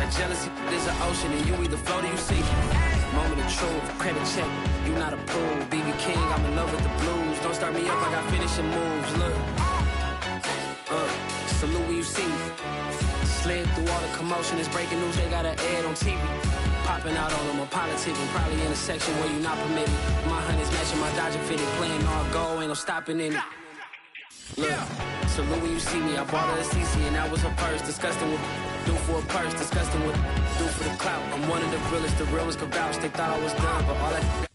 got jealousy, there's an ocean, and you either float or you sink. Moment of truth, credit check, you not approved. BB King, I'm in love with the blues. Don't start me up, I got finishing moves. Look, salute when you see me. Slid through all the commotion, it's breaking news, they got an ad on TV. Popping out on them, I'm politicking, probably in a section where you not permitted. My honey's matching my Dodger fitted, playing all go, ain't no stopping in it. Look, salute when you see me, I bought her a CC and that was her purse. Disgusting with do for a purse, disgusting with do for the clout. I'm one of the realest, the realest could vouch. They thought I was done, but all I...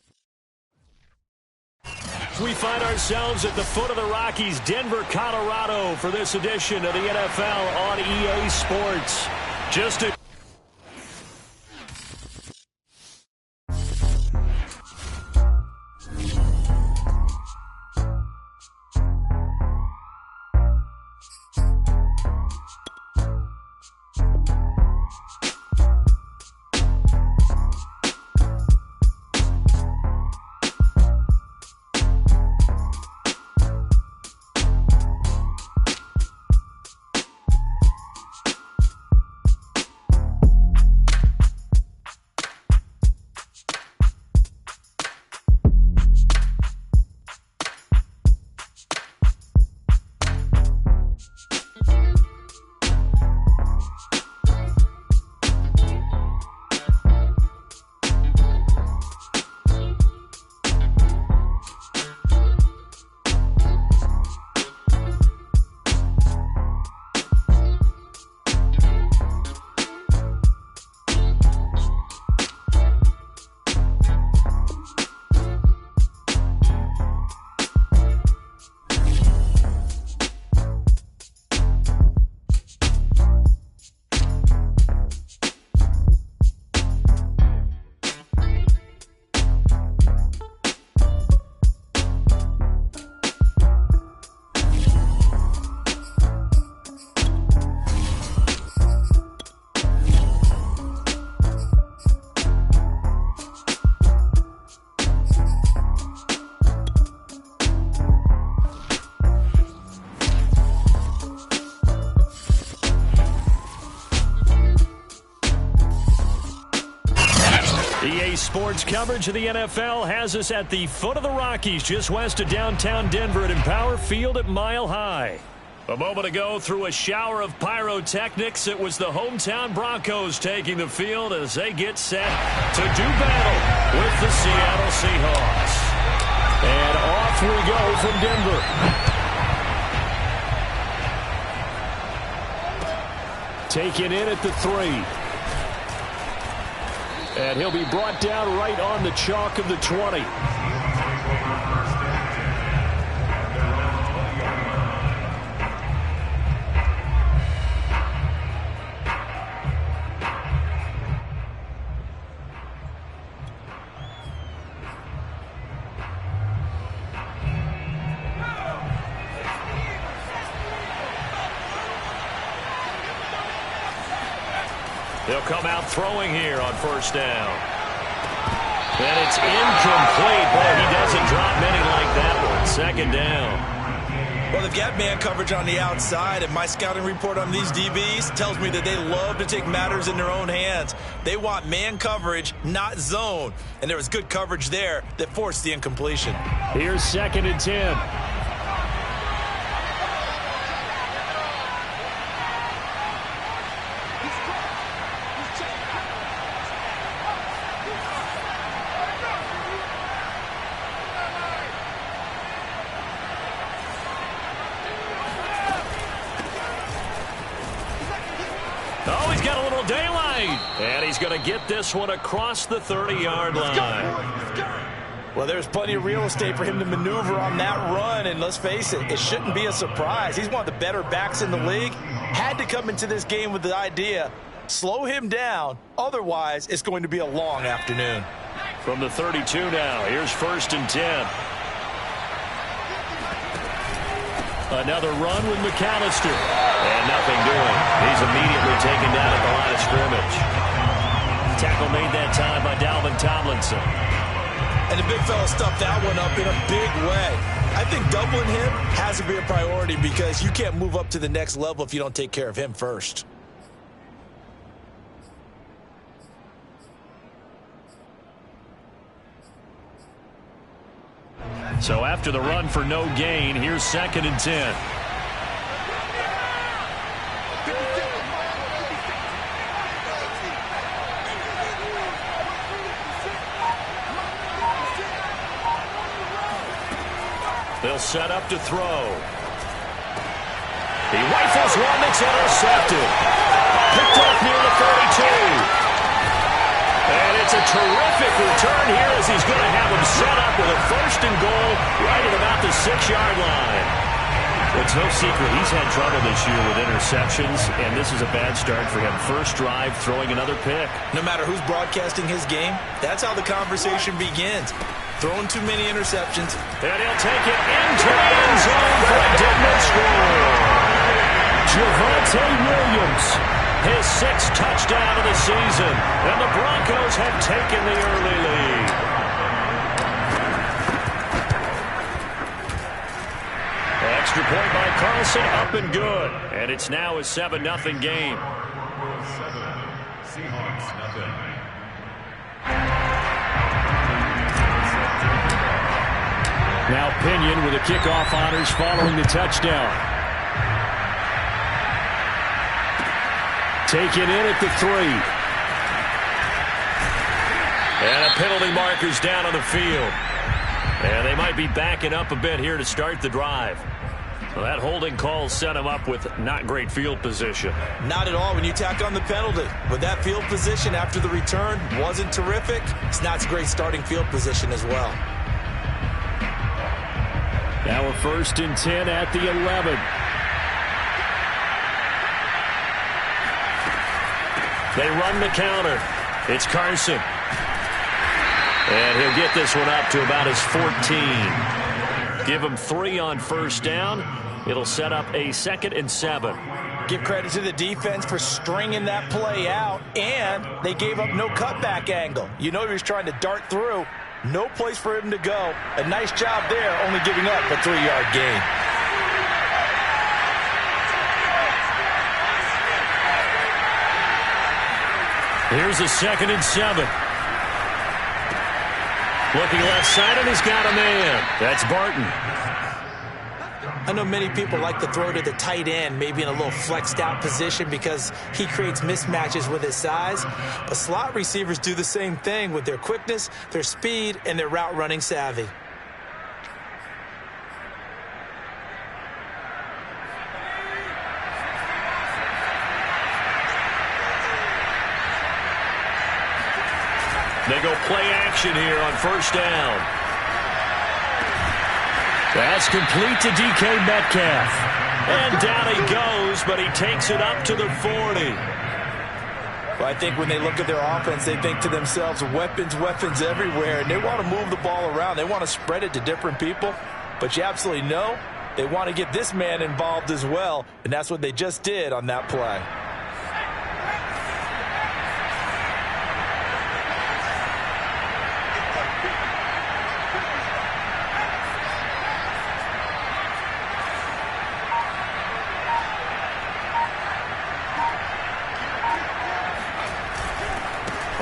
We find ourselves at the foot of the Rockies, Denver, Colorado, for this edition of the NFL on EA Sports. Just a... Sports coverage of the NFL has us at the foot of the Rockies, just west of downtown Denver at Empower Field at Mile High. A moment ago, through a shower of pyrotechnics, it was the hometown Broncos taking the field as they get set to do battle with the Seattle Seahawks. And off we go from Denver. Taken in at the 3. And he'll be brought down right on the chalk of the 20. They'll come out throwing here on first down. And it's incomplete. Boy, he doesn't drop many like that one. Second down. Well, they've got man coverage on the outside, and my scouting report on these DBs tells me that they love to take matters in their own hands. They want man coverage, not zone. And there was good coverage there that forced the incompletion. Here's 2nd and 10. And he's going to get this one across the 30-yard line. Well, there's plenty of real estate for him to maneuver on that run, and let's face it, it shouldn't be a surprise. He's one of the better backs in the league. Had to come into this game with the idea, slow him down, otherwise it's going to be a long afternoon. From the 32 now, here's 1st and 10. Another run with McAllister. And nothing doing. He's immediately taken down at the line of scrimmage. Tackle made that time by Dalvin Tomlinson. And the big fella stuffed that one up in a big way. I think doubling him has to be a priority because you can't move up to the next level if you don't take care of him first. So after the run for no gain, here's 2nd and 10. They'll set up to throw. He rifles one that's intercepted. Picked up near the 32. And it's a terrific return here as he's going to have him set up with a 1st and goal right at about the 6-yard line. It's no secret he's had trouble this year with interceptions, and this is a bad start for him. First drive, throwing another pick. No matter who's broadcasting his game, that's how the conversation begins. Throwing too many interceptions. And he'll take it into the end zone for a Denver score. Javonte Williams, his 6th touchdown of the season, and the Broncos have taken the early lead. Extra point by Carlson, up and good. And it's now a 7-0 game. Seahawks, nothing. Now Pinion with the kickoff honors following the touchdown. Taken in at the 3. And a penalty marker's down on the field. And they might be backing up a bit here to start the drive. Well, that holding call set him up with not great field position. Not at all when you tack on the penalty. But that field position after the return wasn't terrific. It's not great starting field position as well. Now a 1st and 10 at the 11. They run the counter. It's Carson. And he'll get this one up to about his 14. Give him 3 on 1st down. It'll set up a 2nd and 7. Give credit to the defense for stringing that play out, and they gave up no cutback angle. You know he was trying to dart through. No place for him to go. A nice job there, only giving up a 3-yard gain. Here's a 2nd and 7. Looking left side, and he's got a man. That's Barton. I know many people like to throw to the tight end, maybe in a little flexed out position because he creates mismatches with his size. But slot receivers do the same thing with their quickness, their speed, and their route running savvy. They go play action here on 1st down. That's complete to DK Metcalf. And down he goes, but he takes it up to the 40. Well, I think when they look at their offense, they think to themselves, weapons, weapons everywhere. And they want to move the ball around. They want to spread it to different people. But you absolutely know they want to get this man involved as well. And that's what they just did on that play.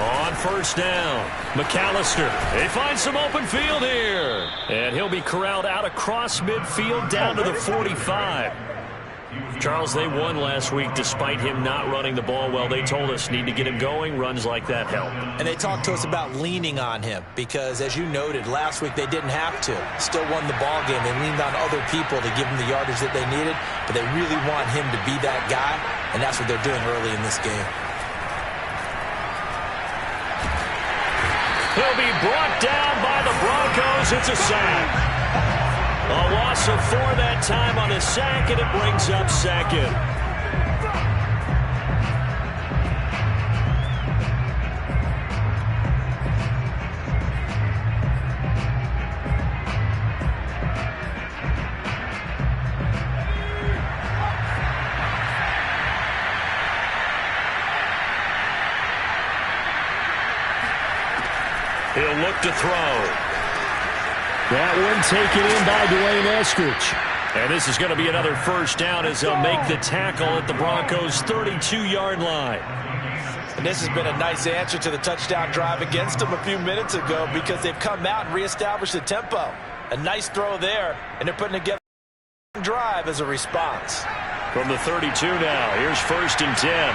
On 1st down, McAllister. They find some open field here. And he'll be corralled out across midfield down to the 45. Charles, they won last week despite him not running the ball well. They told us need to get him going. Runs like that help. And they talked to us about leaning on him because, as you noted, last week they didn't have to. Still won the ball game. They leaned on other people to give them the yardage that they needed, but they really want him to be that guy, and that's what they're doing early in this game. He'll be brought down by the Broncos. It's a sack. A loss of 4 that time on a sack, and it brings up 2nd. He'll look to throw. That one taken in by Dwayne Eskridge. And this is going to be another 1st down as they'll make the tackle at the Broncos' 32-yard line. And this has been a nice answer to the touchdown drive against them a few minutes ago because they've come out and reestablished the tempo. A nice throw there, and they're putting together a drive as a response. From the 32 now, here's 1st and 10.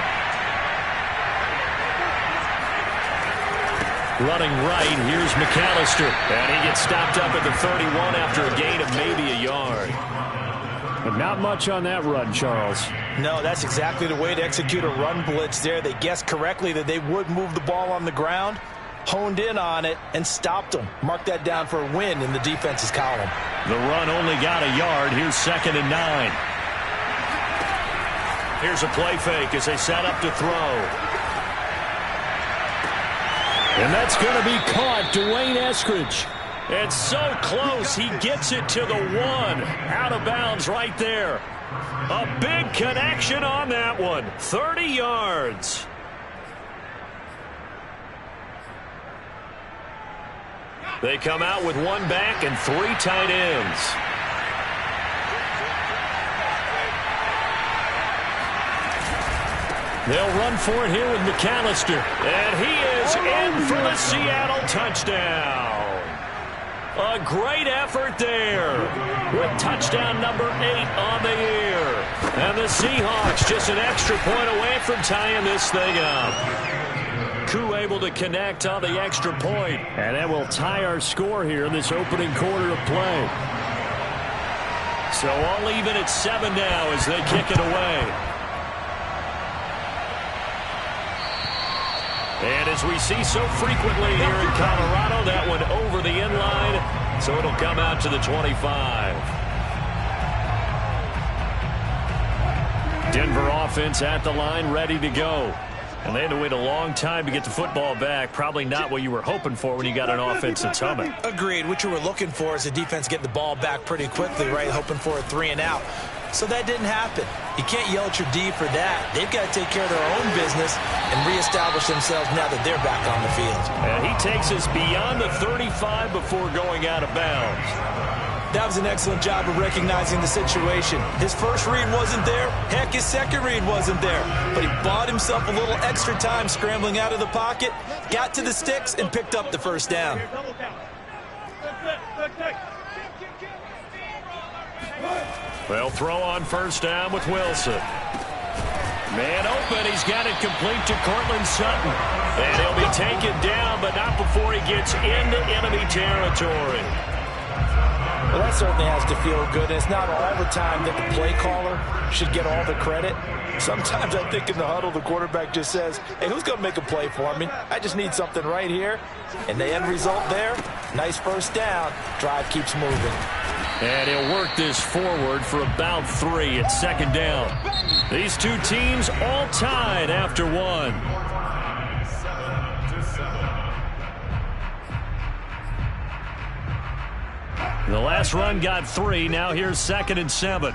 Running right, here's McAllister. And he gets stopped up at the 31 after a gain of maybe a yard. But not much on that run, Charles. No, that's exactly the way to execute a run blitz there. They guessed correctly that they would move the ball on the ground, honed in on it, and stopped them. Mark that down for a win in the defense's column. The run only got a yard. Here's 2nd and 9. Here's a play fake as they set up to throw. And that's going to be caught. Dwayne Eskridge. It's so close. He gets it to the 1. Out of bounds right there. A big connection on that one. 30 yards. They come out with 1 back and 3 tight ends. They'll run for it here with McAllister. And he is in for the Seattle touchdown. A great effort there with touchdown number 8 on the year. And the Seahawks just an extra point away from tying this thing up. Koo able to connect on the extra point. And that will tie our score here in this opening quarter of play. So all even at 7 now as they kick it away. And as we see so frequently here in Colorado, that one over the end line, so it'll come out to the 25. Denver offense at the line, ready to go. And they had to wait a long time to get the football back. Probably not what you were hoping for when you got an offense that's humming. Agreed. What you were looking for is the defense getting the ball back pretty quickly, right? Hoping for a 3 and out. So that didn't happen. You can't yell at your D for that. They've got to take care of their own business and reestablish themselves now that they're back on the field. And he takes us beyond the 35 before going out of bounds. That was an excellent job of recognizing the situation. His first read wasn't there. Heck, his second read wasn't there. But he bought himself a little extra time scrambling out of the pocket, got to the sticks, and picked up the first down. They'll throw on first down with Wilson. Man open. He's got it complete to Cortland Sutton. And he'll be taken down, but not before he gets into enemy territory. Well, that certainly has to feel good. It's not all the time that the play caller should get all the credit. Sometimes I think in the huddle, the quarterback just says, hey, who's going to make a play for me? I just need something right here. And the end result there, nice first down. Drive keeps moving. And he'll work this forward for about 3 at 2nd down. These two teams all tied after 1. The last run got 3. Now here's 2nd and 7.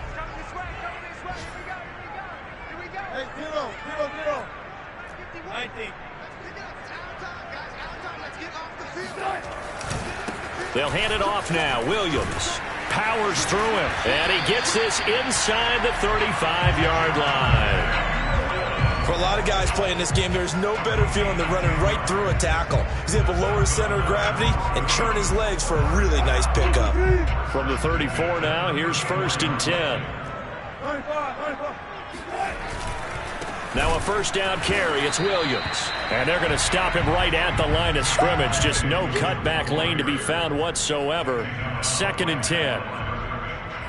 They'll hand it off now. Williams powers through him, and he gets this inside the 35-yard line. For a lot of guys playing this game, there's no better feeling than running right through a tackle. He's able to lower his center of gravity and churn his legs for a really nice pickup. From the 34 now, here's 1st and 10. Now a first down carry. It's Williams. And they're going to stop him right at the line of scrimmage. Just no cutback lane to be found whatsoever. 2nd and 10.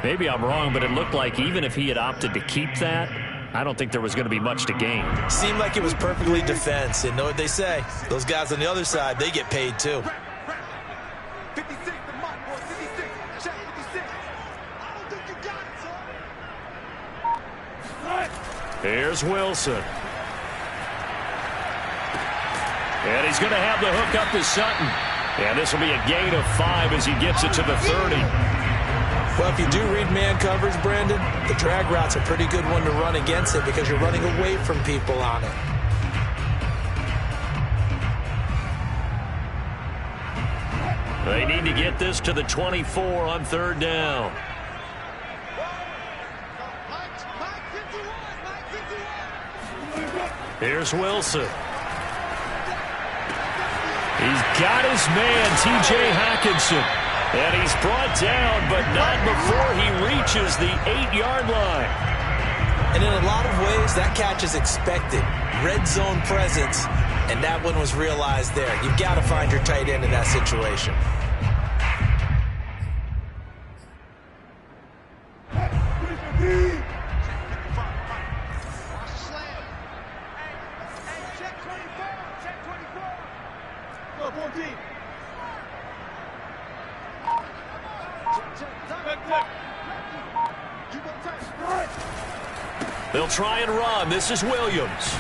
Maybe I'm wrong, but it looked like even if he had opted to keep that, I don't think there was going to be much to gain. Seemed like it was perfectly defense. And know what they say? Those guys on the other side, they get paid too. Here's Wilson. And he's going to have the hook up to Sutton. And this will be a gain of 5 as he gets it to the 30. Well, if you do read man coverage, Brandon, the drag route's a pretty good one to run against it because you're running away from people on it. They need to get this to the 24 on 3rd down. Here's Wilson. He's got his man, T.J. Hockenson. And he's brought down, but not before he reaches the 8-yard line. And in a lot of ways, that catch is expected. Red zone presence, and that one was realized there. You've got to find your tight end in that situation. They'll try and run. This is Williams.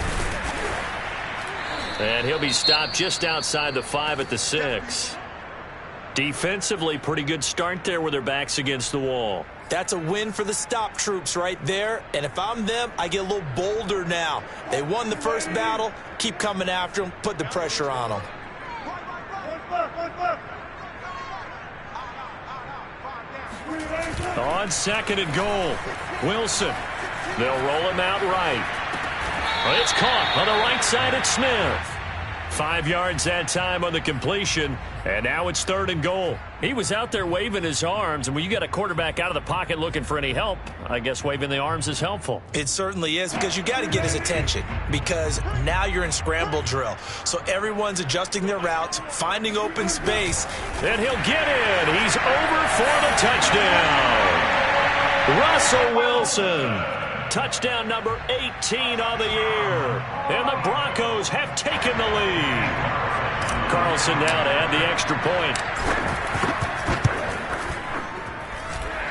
And he'll be stopped just outside the 5 at the 6. Defensively, pretty good start there with their backs against the wall. That's a win for the stop troops right there. And if I'm them, I get a little bolder now. They won the first battle. Keep coming after them. Put the pressure on them. On 2nd and goal, Wilson. They'll roll him out right. It's caught on the right side at Smith. 5 yards that time on the completion, and now it's 3rd and goal. He was out there waving his arms, and when you got a quarterback out of the pocket looking for any help, I guess waving the arms is helpful. It certainly is, because you got to get his attention, because now you're in scramble drill. So everyone's adjusting their routes, finding open space. And he'll get in. He's over for the touchdown. Russell Wilson. Touchdown number 18 on the year. And the Broncos have taken the lead. Carlson now to add the extra point.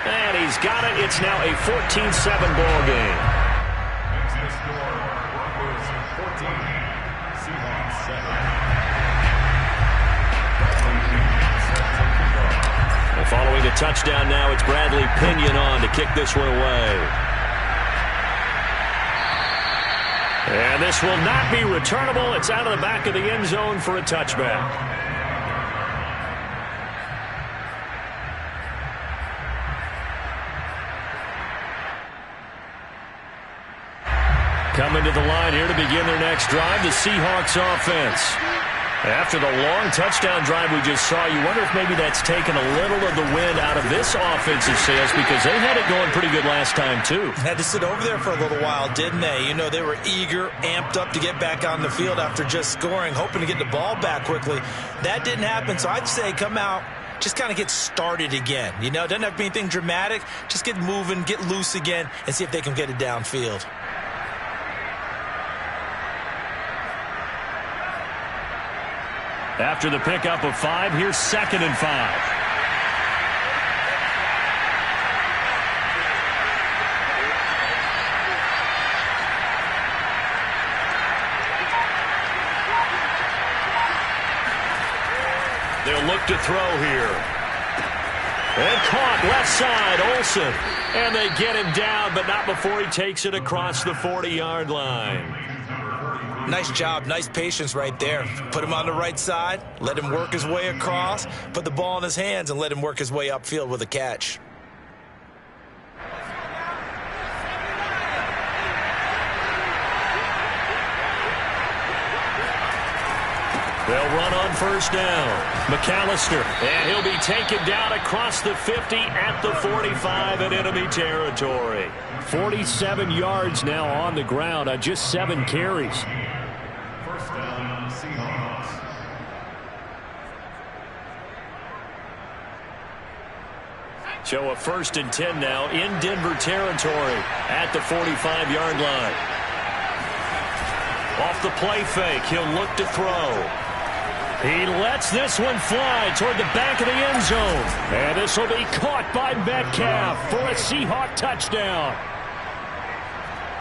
And he's got it. It's now a 14-7 ball game. Well, following the touchdown now, it's Bradley Pinion on to kick this one away. And this will not be returnable. It's out of the back of the end zone for a touchback. Coming to the line here to begin their next drive, the Seahawks offense. After the long touchdown drive we just saw, you wonder if maybe that's taken a little of the wind out of this offensive sails, because they had it going pretty good last time too. Had to sit over there for a little while, didn't they? You know, they were eager, amped up to get back on the field after just scoring, hoping to get the ball back quickly. That didn't happen, so I'd say come out, just kind of get started again. You know, it doesn't have to be anything dramatic. Just get moving, get loose again, and see if they can get it downfield. After the pickup of 5, here's 2nd and 5. They'll look to throw here. And caught left side, Olsen. And they get him down, but not before he takes it across the 40-yard line. Nice job, nice patience right there. Put him on the right side, let him work his way across, put the ball in his hands, and let him work his way upfield with a catch. They'll run on first down. McAllister, and he'll be taken down across the 50 at the 45 in enemy territory. 47 yards now on the ground on just 7 carries. First down, Seahawks. So a 1st and 10 now in Denver territory at the 45-yard line. Off the play fake, he'll look to throw. He lets this one fly toward the back of the end zone. And this will be caught by Metcalf for a Seahawk touchdown.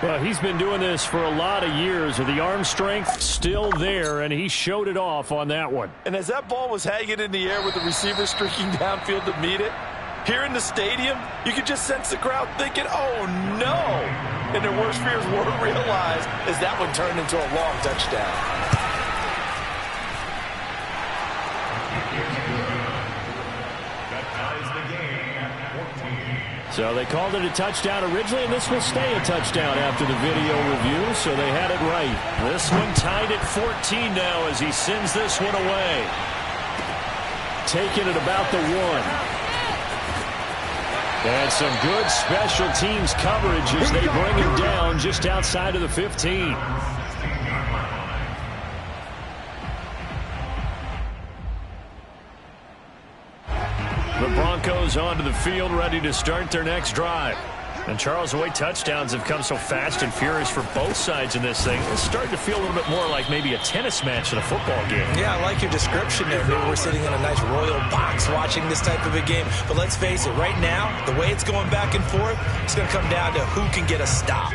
Well, he's been doing this for a lot of years, with the arm strength still there, and he showed it off on that one. And as that ball was hanging in the air with the receiver streaking downfield to meet it, here in the stadium, you could just sense the crowd thinking, oh, no. And their worst fears were realized as that one turned into a long touchdown. So they called it a touchdown originally, and this will stay a touchdown after the video review, so they had it right. This one tied at 14 now as he sends this one away. Taking it about the 1. And some good special teams coverage as they bring him down just outside of the 15. The Broncos onto the field, ready to start their next drive. And Charles, the way touchdowns have come so fast and furious for both sides in this thing, it's starting to feel a little bit more like maybe a tennis match than a football game. Yeah, I like your description there. Maybe we're sitting in a nice royal box watching this type of a game. But let's face it, right now, the way it's going back and forth, it's going to come down to who can get a stop.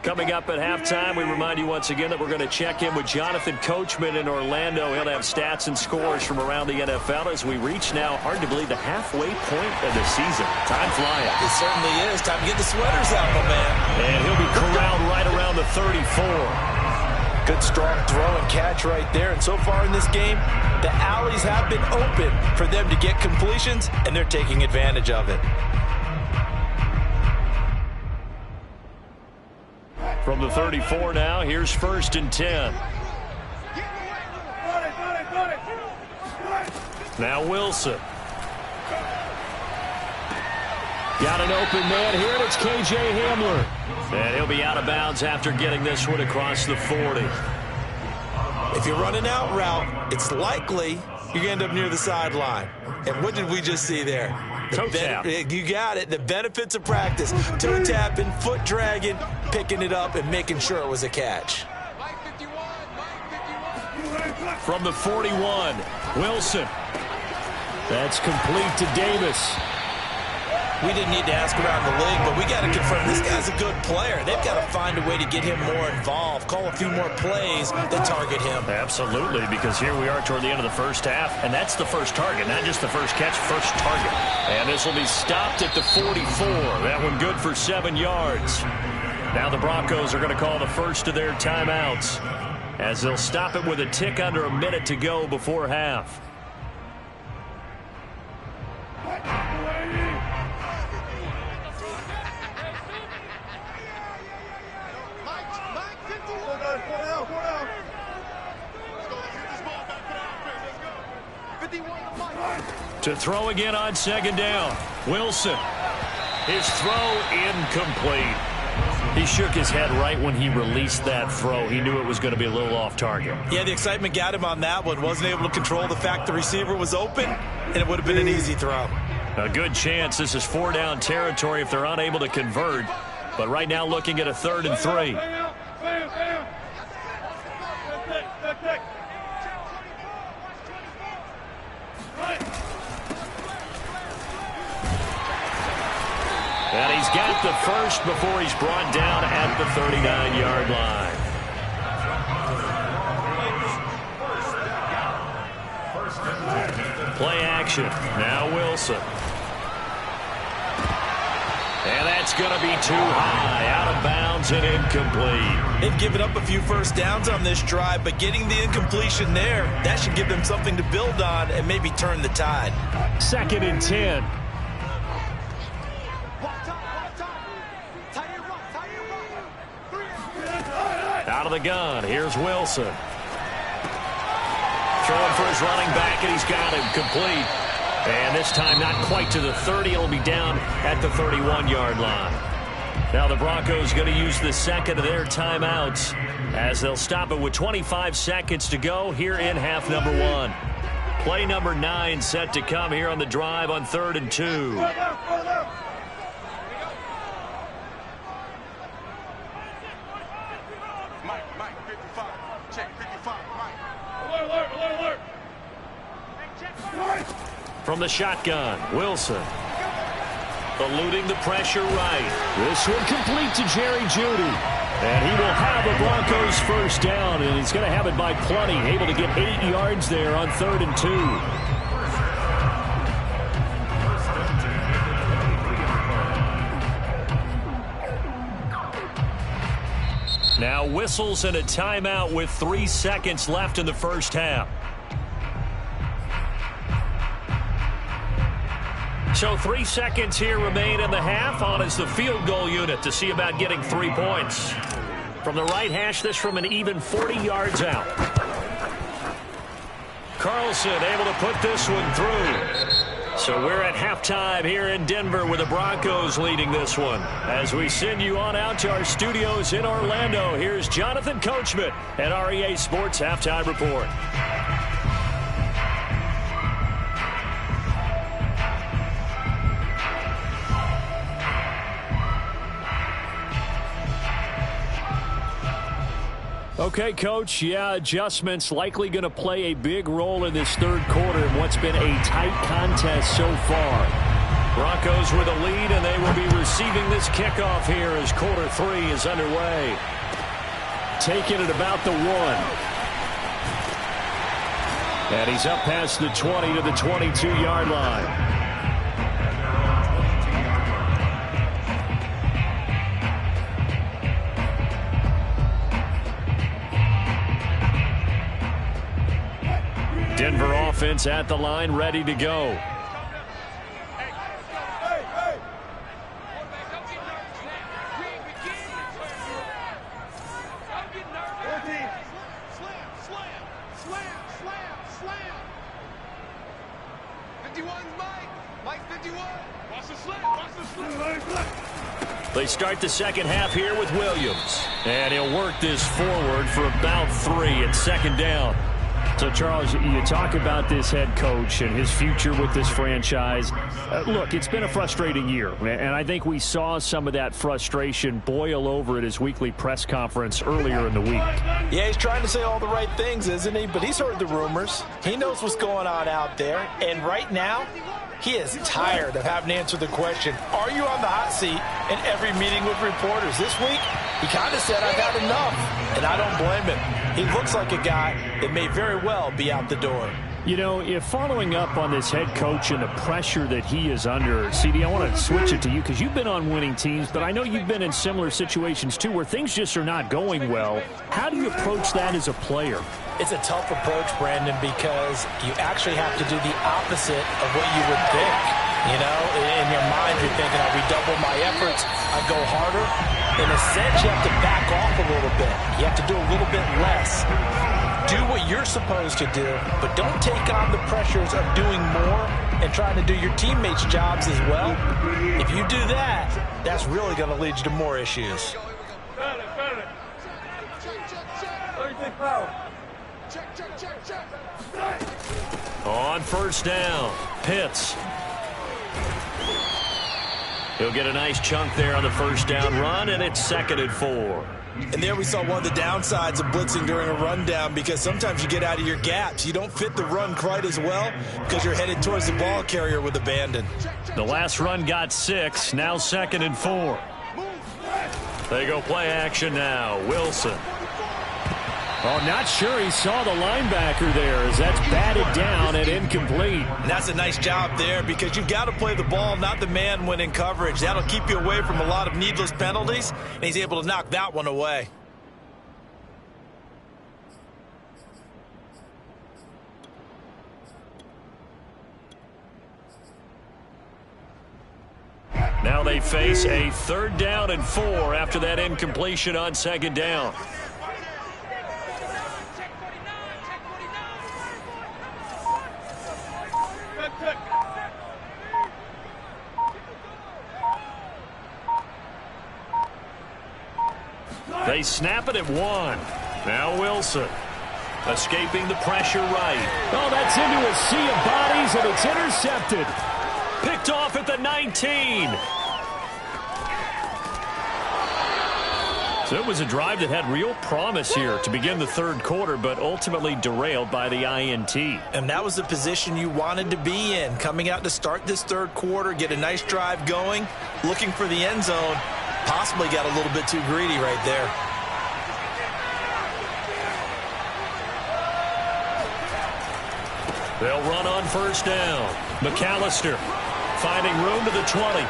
Coming up at halftime, we remind you once again that we're going to check in with Jonathan Coachman in Orlando. He'll have stats and scores from around the NFL as we reach now, hard to believe, the halfway point of the season. Time flying. It certainly is. Time to get the sweaters out, my man. And he'll be corralled right around the 34. Good strong throw and catch right there. And so far in this game, the alleys have been open for them to get completions, and they're taking advantage of it. From the 34 now, here's 1st and 10. Now Wilson. Got an open man here, and it's K.J. Hamler. And he'll be out of bounds after getting this one across the 40. If you're running out route, it's likely you're going to end up near the sideline. And what did we just see there? Toe tap. You got it. The benefits of practice. Toe tapping, foot dragging, picking it up, and making sure it was a catch. From the 41, Wilson. That's complete to Davis. We didn't need to ask around the league, but we got to confirm this guy's a good player. They've got to find a way to get him more involved, call a few more plays that target him. Absolutely, because here we are toward the end of the first half, and that's the first target, not just the first catch, first target. And this will be stopped at the 44. That one good for 7 yards. Now the Broncos are going to call the first of their timeouts as they'll stop it with a tick under a minute to go before half. To throw again on 2nd down. Wilson. His throw incomplete. He shook his head right when he released that throw. He knew it was going to be a little off target. Yeah, the excitement got him on that one. Wasn't able to control the fact the receiver was open, and it would have been an easy throw. A good chance this is 4-down territory if they're unable to convert. But right now looking at a 3rd and 3. And he's got the first before he's brought down at the 39-yard line. Play action. Now Wilson. And that's going to be too high. Out of bounds and incomplete. They've given up a few first downs on this drive, but getting the incompletion there, that should give them something to build on and maybe turn the tide. 2nd and 10. Out of the gun, here's Wilson. Throwing for his running back, and he's got him complete. And this time not quite to the 30. It'll be down at the 31-yard line. Now the Broncos going to use the second of their timeouts as they'll stop it with 25 seconds to go here in half number 1. Play number 9 set to come here on the drive on 3rd and 2. From the shotgun, Wilson. Eluding the pressure right. This one complete to Jerry Jeudy. And he will have a Broncos first down, and he's going to have it by plenty. Able to get 8 yards there on 3rd and 2. Now whistles and a timeout with 3 seconds left in the first half. So 3 seconds here remain in the half. On is the field goal unit to see about getting 3 points. From the right hash, this from an even 40 yards out. Carlson able to put this one through. So we're at halftime here in Denver with the Broncos leading this one. As we send you on out to our studios in Orlando, here's Jonathan Coachman at REA Sports Halftime Report. Okay, Coach, adjustments likely going to play a big role in this third quarter in what's been a tight contest so far. Broncos with a lead, and they will be receiving this kickoff here as quarter 3 is underway. Taking it about the 1. And he's up past the 20 to the 22-yard line. Denver offense at the line, ready to go. They start the second half here with Williams. And he'll work this forward for about 3 at second down. So, Charles, you talk about this head coach and his future with this franchise. Look, it's been a frustrating year, and I think we saw some of that frustration boil over at his weekly press conference earlier in the week. Yeah, he's trying to say all the right things, isn't he? But he's heard the rumors. He knows what's going on out there. And right now, he is tired of having to answer the question, are you on the hot seat in every meeting with reporters? This week, he kind of said, I've had enough, and I don't blame him. He looks like a guy that may very well be out the door. You know, if following up on this head coach and the pressure that he is under, CD, I want to switch it to you because you've been on winning teams, but I know you've been in similar situations too where things just are not going well. How do you approach that as a player? It's a tough approach, Brandon, because you actually have to do the opposite of what you would think. You know, in your mind, you're thinking, I redouble my efforts, I go harder. In a sense, you have to back off a little bit. You have to do a little bit less. Do what you're supposed to do, but don't take on the pressures of doing more and trying to do your teammates' jobs as well. If you do that, that's really going to lead you to more issues. On first down, Pitts. He'll get a nice chunk there on the first down run, and it's 2nd and 4. And there we saw one of the downsides of blitzing during a rundown because sometimes you get out of your gaps. You don't fit the run quite as well because you're headed towards the ball carrier with abandon. The last run got 6, now 2nd and 4. They go play action now. Wilson. Oh, not sure he saw the linebacker there as that's batted down and incomplete. And that's a nice job there because you've got to play the ball, not the man when in coverage. That'll keep you away from a lot of needless penalties, and he's able to knock that one away. Now they face a 3rd down and 4 after that incompletion on 2nd down. They snap it at 1. Now Wilson. Escaping the pressure right. Oh, that's into a sea of bodies, and it's intercepted. Picked off at the 19. So it was a drive that had real promise here to begin the 3rd quarter, but ultimately derailed by the INT. And that was the position you wanted to be in, coming out to start this 3rd quarter, get a nice drive going, looking for the end zone. Possibly got a little bit too greedy right there. They'll run on first down. McAllister finding room to the 20.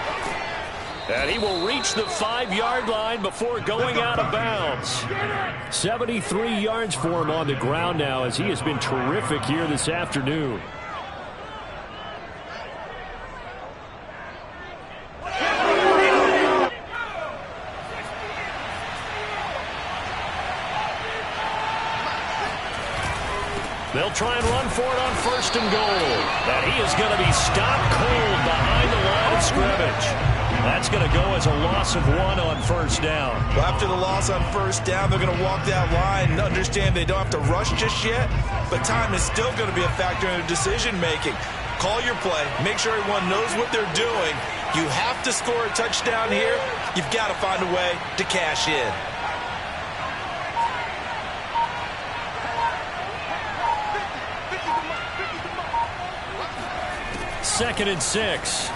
And he will reach the 5-yard line before going out of bounds. 73 yards for him on the ground now as he has been terrific here this afternoon. They'll try and run for it on 1st and goal. And he is going to be stopped cold behind the line of scrimmage. That's going to go as a loss of 1 on 1st down. Well, after the loss on 1st down, they're going to walk that line and understand they don't have to rush just yet, but time is still going to be a factor in their decision-making. Call your play. Make sure everyone knows what they're doing. You have to score a touchdown here. You've got to find a way to cash in. Second and 6.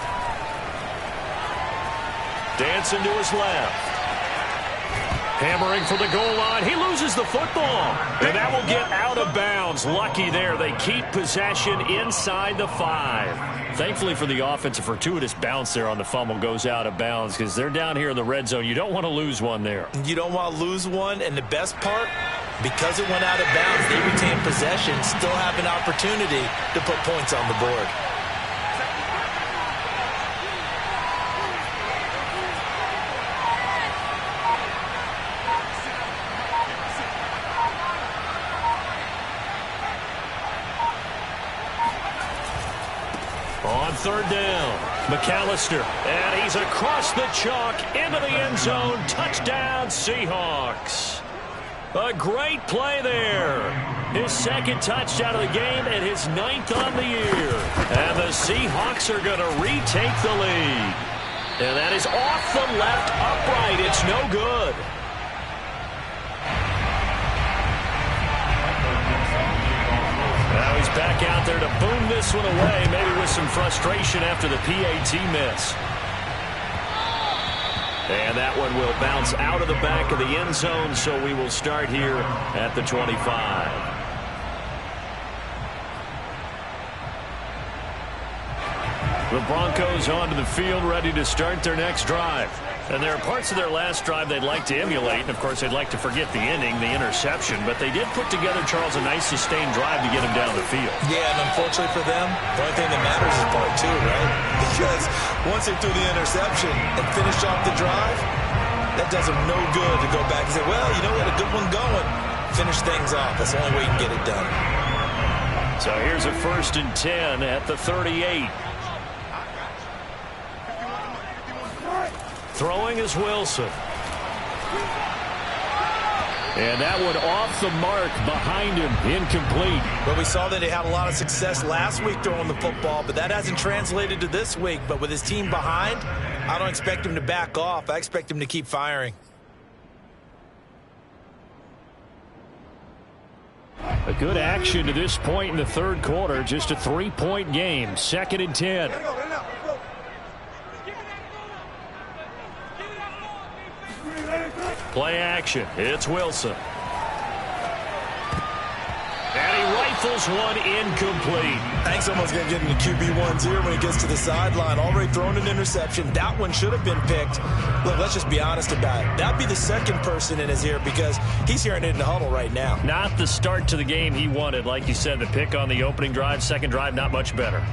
Dancing to his left. Hammering for the goal line. He loses the football. And that will get out of bounds. Lucky there. They keep possession inside the 5. Thankfully for the offense, a fortuitous bounce there on the fumble goes out of bounds because they're down here in the red zone. You don't want to lose one there. You don't want to lose one. And the best part, because it went out of bounds, they retain possession, still have an opportunity to put points on the board. On 3rd down, McAllister, and he's across the chalk into the end zone. Touchdown, Seahawks. A great play there. His 2nd touchdown of the game and his 9th on the year. And the Seahawks are going to retake the lead. And that is off the left upright. It's no good. Now he's back out there to boom this one away, maybe with some frustration after the PAT miss. And that one will bounce out of the back of the end zone, so we will start here at the 25. The Broncos onto the field, ready to start their next drive. And there are parts of their last drive they'd like to emulate, and of course they'd like to forget the ending, the interception, but they did put together, Charles, a nice sustained drive to get him down the field. Yeah, and unfortunately for them, the only thing that matters is part 2, right? Because once they threw the interception and finished off the drive, that does them no good to go back and say, well, you know, we had a good one going. Finish things off. That's the only way you can get it done. So here's a 1st and 10 at the 38. Throwing is Wilson. And that one off the mark behind him, incomplete. But we saw that he had a lot of success last week throwing the football, but that hasn't translated to this week. But with his team behind, I don't expect him to back off. I expect him to keep firing. A good action to this point in the 3rd quarter. Just a 3-point game. 2nd and 10. Play action. It's Wilson. And he rifles one incomplete. Thanks, almost going to get into QB1's ear when he gets to the sideline. Already thrown an interception. That one should have been picked. Look, let's just be honest about it. That'd be the 2nd person in his ear because he's hearing it in the huddle right now. Not the start to the game he wanted. Like you said, the pick on the opening drive, 2nd drive, not much better.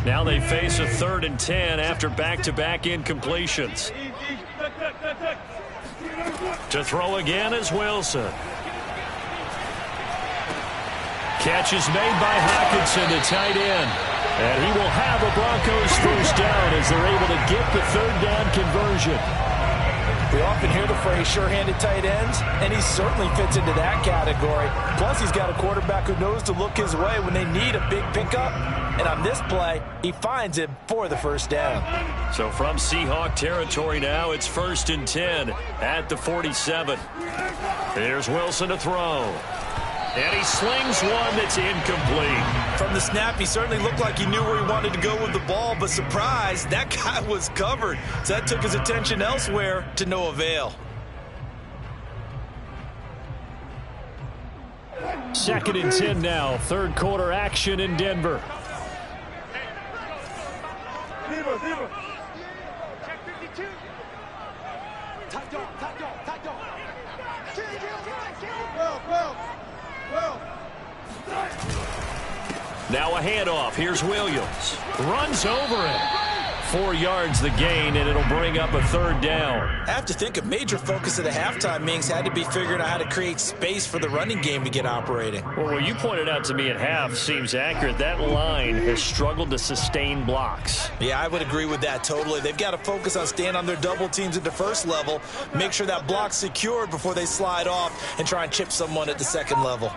Now they face a 3rd and 10 after back-to-back incompletions. To throw again is Wilson. Catch is made by Hockenson, the tight end. And he will have a Broncos 1st down as they're able to get the 3rd down conversion. We often hear the phrase sure-handed tight ends, and he certainly fits into that category. Plus, he's got a quarterback who knows to look his way when they need a big pickup. And on this play, he finds him for the 1st down. So from Seahawk territory now, it's 1st and 10 at the 47. Here's Wilson to throw. And he slings one that's incomplete. From the snap, he certainly looked like he knew where he wanted to go with the ball, but surprise, that guy was covered. So that took his attention elsewhere to no avail. 2nd and 10 now. 3rd quarter action in Denver. Now a handoff. Here's Williams. Runs over it. 4 yards the gain, and it'll bring up a 3rd down. I have to think a major focus of the halftime meetings had to be figuring out how to create space for the running game to get operating. Well, what you pointed out to me at half seems accurate. That line has struggled to sustain blocks. Yeah, I would agree with that totally. They've got to focus on staying on their double teams at the first level, make sure that block's secured before they slide off and try and chip someone at the second level.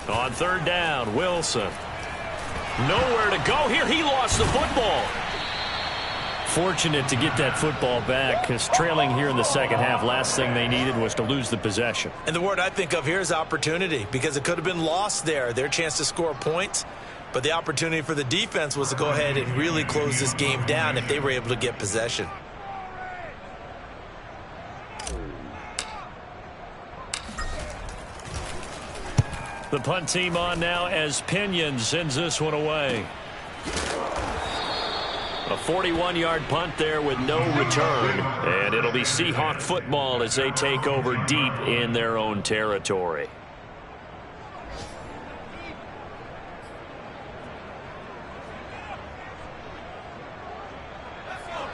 On 3rd down, Wilson. Nowhere to go here. He lost the football. Fortunate to get that football back, because trailing here in the second half, last thing they needed was to lose the possession. And the word I think of here is opportunity, because it could have been lost there, their chance to score points. But the opportunity for the defense was to go ahead and really close this game down if they were able to get possession. The punt team on now as Pinion sends this one away. A 41-yard punt there with no return. And it'll be Seahawk football as they take over deep in their own territory.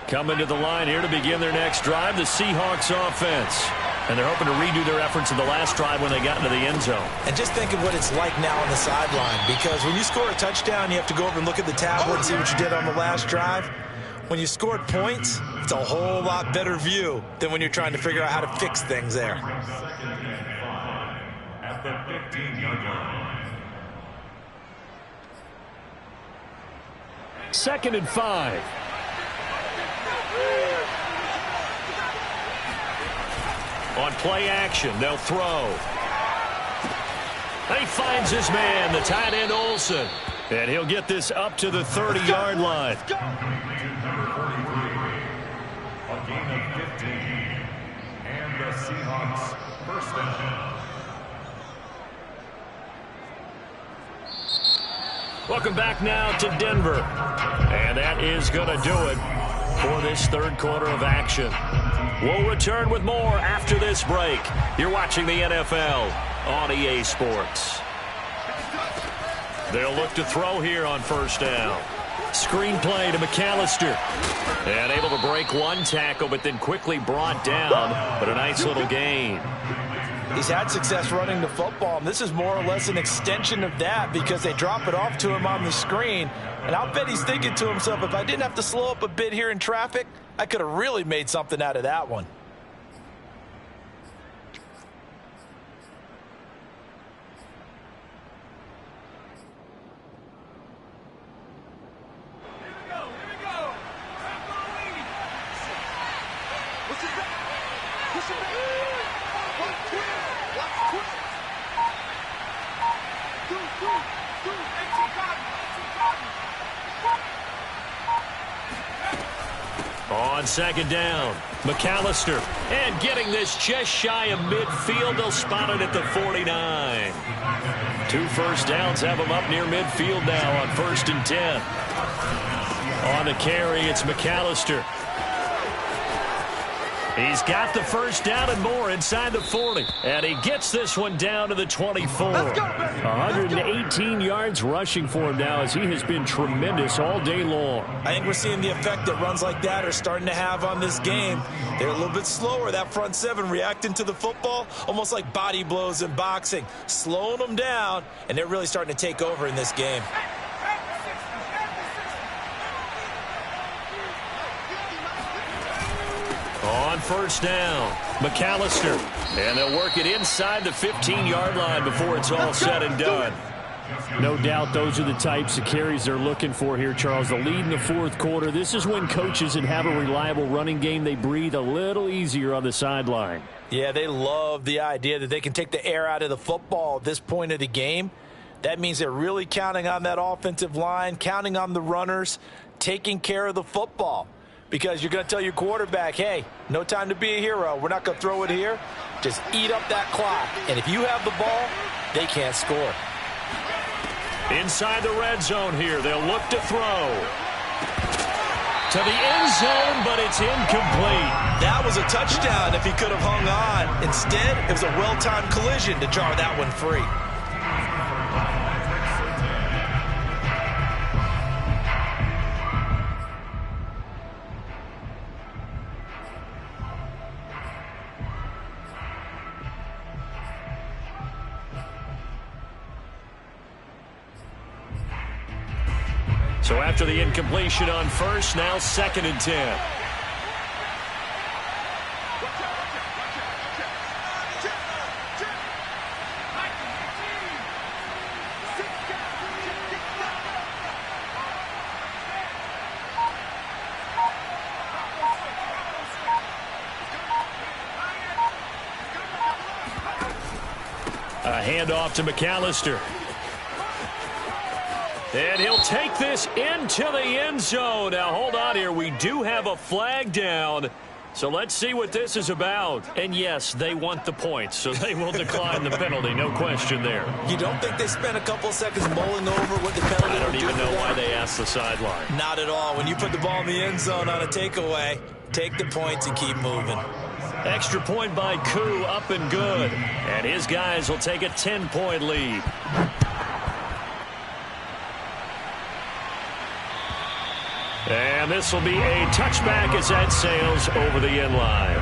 Coming to the line here to begin their next drive, the Seahawks offense. And they're hoping to redo their efforts in the last drive when they got into the end zone. And just think of what it's like now on the sideline, because when you score a touchdown, you have to go over and look at the tablet and see what you did on the last drive. When you scored points, it's a whole lot better view than when you're trying to figure out how to fix things there. At the 15-yard line. 2nd and 5. On play action, they'll throw. And he finds his man, the tight end Olsen. And he'll get this up to the 30-yard line. A gain of 15. And the Seahawks first down. Welcome back now to Denver. And that is going to do it for this 3rd quarter of action. We'll return with more after this break. You're watching the NFL on EA Sports. They'll look to throw here on 1st down. Screen play to McAllister. And able to break one tackle, but then quickly brought down. But a nice little gain. He's had success running the football, and this is more or less an extension of that, because they drop it off to him on the screen. And I'll bet he's thinking to himself, if I didn't have to slow up a bit here in traffic, I could have really made something out of that one. On 2nd down, McAllister. And getting this just shy of midfield. They'll spot it at the 49. 2 first downs have him up near midfield now on 1st and 10. On the carry, it's McAllister. He's got the first down and more inside the 40. And he gets this one down to the 24. 118 yards rushing for him now, as he has been tremendous all day long. I think we're seeing the effect that runs like that are starting to have on this game. They're a little bit slower, that front 7 reacting to the football, almost like body blows in boxing, slowing them down, and they're really starting to take over in this game. On 1st down, McAllister. And they'll work it inside the 15-yard line before it's all said and done. No doubt those are the types of carries they're looking for here, Charles. The lead in the 4th quarter. This is when coaches that have a reliable running game, they breathe a little easier on the sideline. Yeah, they love the idea that they can take the air out of the football at this point of the game. That means they're really counting on that offensive line, counting on the runners, taking care of the football. Because you're going to tell your quarterback, hey, no time to be a hero. We're not going to throw it here. Just eat up that clock. And if you have the ball, they can't score. Inside the red zone here, they'll look to throw. to the end zone, but it's incomplete. That was a touchdown if he could have hung on. Instead, it was a well-timed collision to jar that one free. So after the incompletion on first, now 2nd and 10. A handoff to McAllister. And he'll take this into the end zone. Now, hold on here. We do have a flag down. So let's see what this is about. And, yes, they want the points, so they will decline the penalty. No question there. You don't think they spent a couple of seconds mulling over what the penalty I don't even know why they asked the sideline. Not at all. When you put the ball in the end zone on a takeaway, take the points and keep moving. Extra point by Koo, up and good. And his guys will take a 10-point lead. And this will be a touchback as that sails over the end line.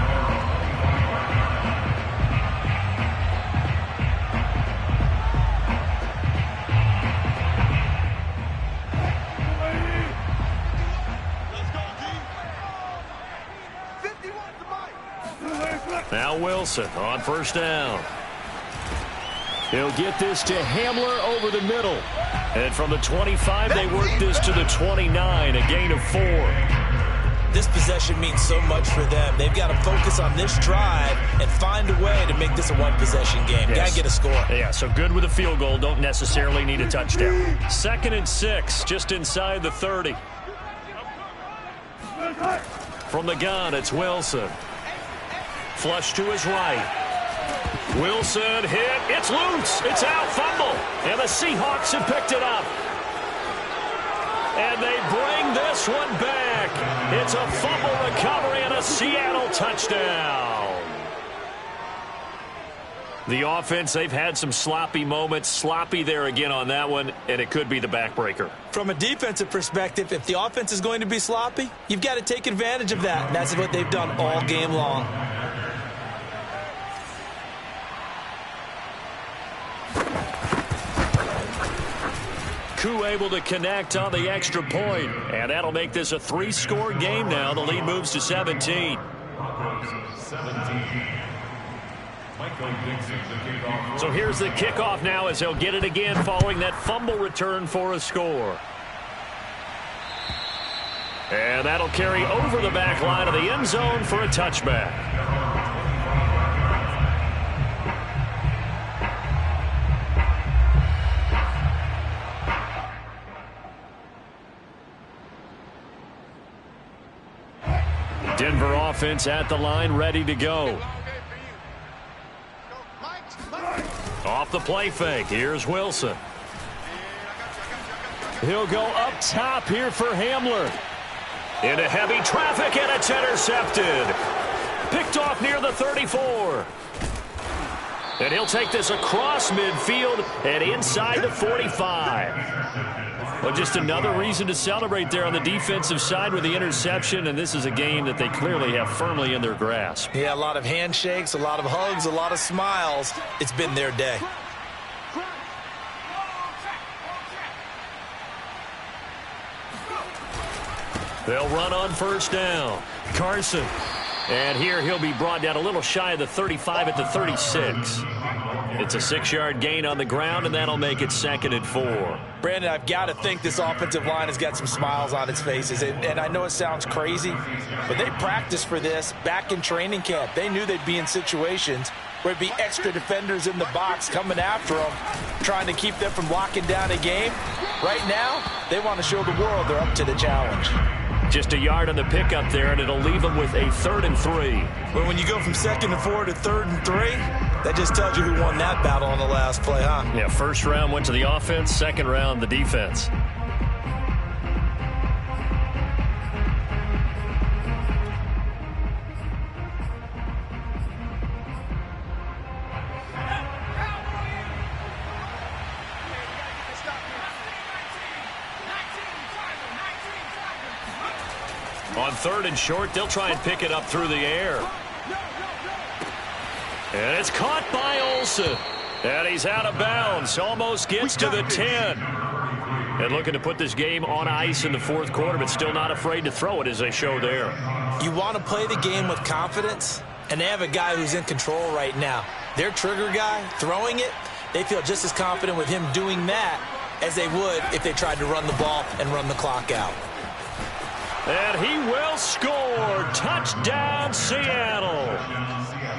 Now Wilson on first down. He'll get this to Hamler over the middle. And from the 25, they work this to the 29, a gain of 4. This possession means so much for them. They've got to focus on this drive and find a way to make this a one-possession game. Yes. Got to get a score. Yeah, so good with a field goal. Don't necessarily need a touchdown. 2nd and 6, just inside the 30. From the gun, it's Wilson. Flush to his right. Wilson hit. It's loose. It's out. Fumble. And the Seahawks have picked it up. And they bring this one back. It's a fumble recovery and a Seattle touchdown. The offense, they've had some sloppy moments. Sloppy there again on that one, and it could be the backbreaker. From a defensive perspective, if the offense is going to be sloppy, you've got to take advantage of that. And that's what they've done all game long. Koo able to connect on the extra point, and that'll make this a 3-score game now. The lead moves to 17. So here's the kickoff now as he'll get it again following that fumble return for a score. And that'll carry over the back line of the end zone for a touchback. Denver offense at the line, ready to go. Off the play fake, here's Wilson. He'll go up top here for Hamler. Into heavy traffic, and it's intercepted. Picked off near the 34. And he'll take this across midfield and inside the 45. Well, just another reason to celebrate there on the defensive side with the interception, and this is a game that they clearly have firmly in their grasp. Yeah, a lot of handshakes, a lot of hugs, a lot of smiles. It's been their day. They'll run on first down. Carson. And here he'll be brought down a little shy of the 35 at the 36. It's a 6-yard gain on the ground, and that'll make it 2nd and 4. Brandon, I've got to think this offensive line has got some smiles on its faces. And I know it sounds crazy, but they practiced for this back in training camp. They knew they'd be in situations where it'd be extra defenders in the box coming after them, trying to keep them from locking down a game. Right now, they want to show the world they're up to the challenge. Just a yard on the pickup there, and it'll leave them with a 3rd and 3. But when you go from 2nd and 4 to 3rd and 3, that just tells you who won that battle on the last play, huh? Yeah, first round went to the offense, second round the defense. On 3rd and short, they'll try and pick it up through the air. And it's caught by Olsen. And he's out of bounds. Almost gets to the 10. And looking to put this game on ice in the 4th quarter, but still not afraid to throw it as they show there. You want to play the game with confidence, and they have a guy who's in control right now. Their trigger guy throwing it, they feel just as confident with him doing that as they would if they tried to run the ball and run the clock out. And he will score. Touchdown, Seattle.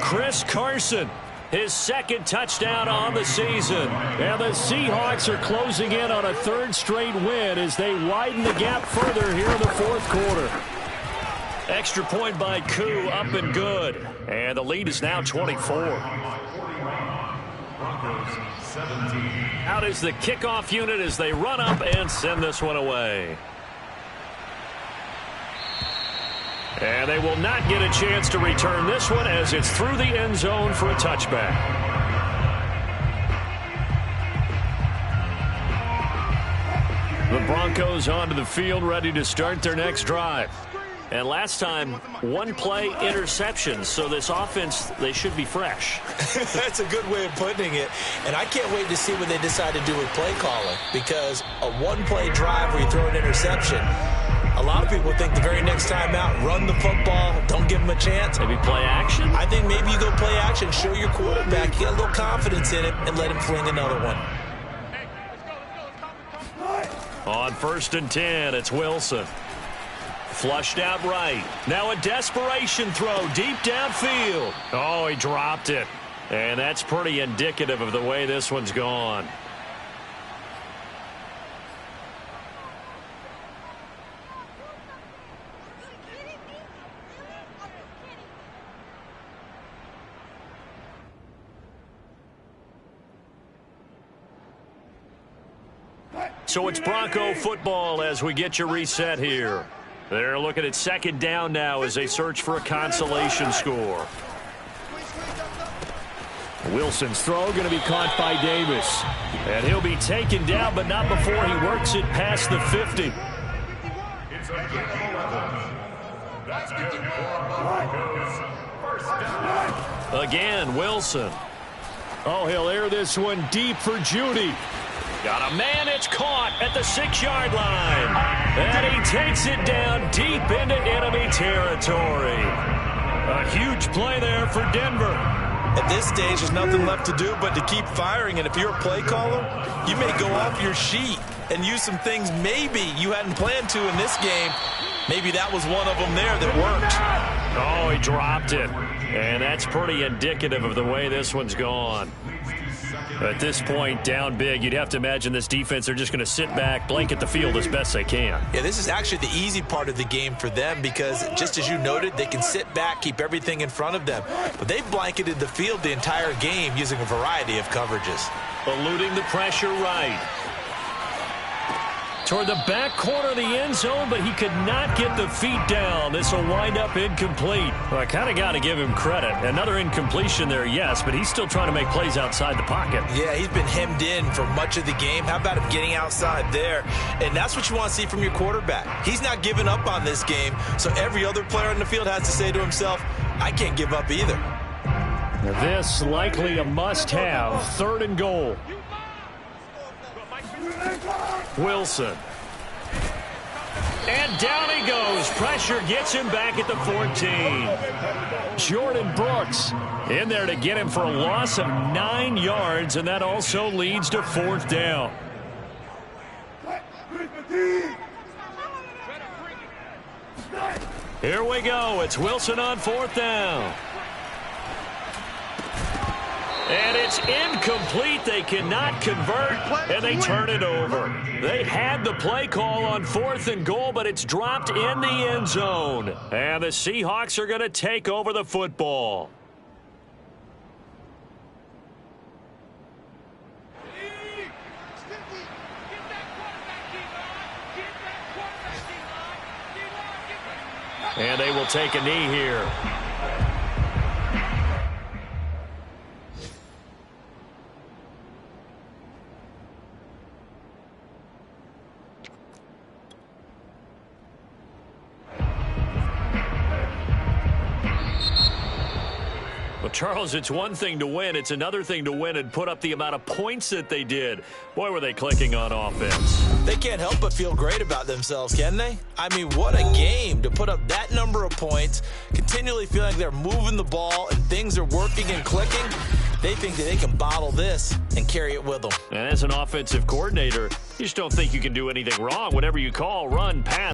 Chris Carson, his 2nd touchdown on the season. And the Seahawks are closing in on a 3rd straight win as they widen the gap further here in the 4th quarter. Extra point by Koo, up and good. And the lead is now 24. Out is the kickoff unit as they run up and send this one away. And they will not get a chance to return this one as it's through the end zone for a touchback. The Broncos onto the field ready to start their next drive. And last time, 1-play interception, so this offense, they should be fresh. That's a good way of putting it. And I can't wait to see what they decide to do with play calling, because a 1-play drive where you throw an interception, a lot of people think the very next time out, run the football, don't give them a chance. Maybe play action? I think maybe you go play action, show your quarterback, you got a little confidence in it, and let him fling another one. On 1st and 10, it's Wilson. Flushed out right. Now a desperation throw deep downfield. Oh, he dropped it. And that's pretty indicative of the way this one's gone. So it's Bronco football as we get you reset here. They're looking at 2nd down now as they search for a consolation score. Wilson's throw going to be caught by Davis. And he'll be taken down, but not before he works it past the 50. It's a gain of 11. That's good for Broncos. First down. Again, Wilson. Oh, he'll air this one deep for Judy. Got a man, it's caught at the 6-yard line. And he takes it down deep into enemy territory. A huge play there for Denver. At this stage, there's nothing left to do but to keep firing. And if you're a play caller, you may go off your sheet and use some things maybe you hadn't planned to in this game. Maybe that was one of them there that worked. Oh, he dropped it. And that's pretty indicative of the way this one's gone. At this point, down big, you'd have to imagine this defense, they're just going to sit back, blanket the field as best they can. Yeah, this is actually the easy part of the game for them because, just as you noted, they can sit back, keep everything in front of them. But they've blanketed the field the entire game using a variety of coverages. Eluding the pressure right. Toward the back corner of the end zone, but he could not get the feet down. This will wind up incomplete. Well, I kind of got to give him credit. Another incompletion there, yes, but he's still trying to make plays outside the pocket. Yeah, he's been hemmed in for much of the game. How about him getting outside there? And that's what you want to see from your quarterback. He's not giving up on this game, so every other player on the field has to say to himself, I can't give up either. This likely a must-have. 3rd and goal. Wilson. And down he goes. Pressure gets him back at the 14. Jordan Brooks in there to get him for a loss of 9 yards, and that also leads to 4th down. Here we go. It's Wilson on 4th down. And it's incomplete. They cannot convert, and they turn it over. They had the play call on 4th and goal, but it's dropped in the end zone. And the Seahawks are going to take over the football. And they will take a knee here. Charles, it's one thing to win. It's another thing to win and put up the amount of points that they did. Boy, were they clicking on offense. They can't help but feel great about themselves, can they? I mean, what a game to put up that number of points, continually feeling like they're moving the ball and things are working and clicking. They think that they can bottle this and carry it with them. And as an offensive coordinator, you just don't think you can do anything wrong. Whatever you call, run, pass.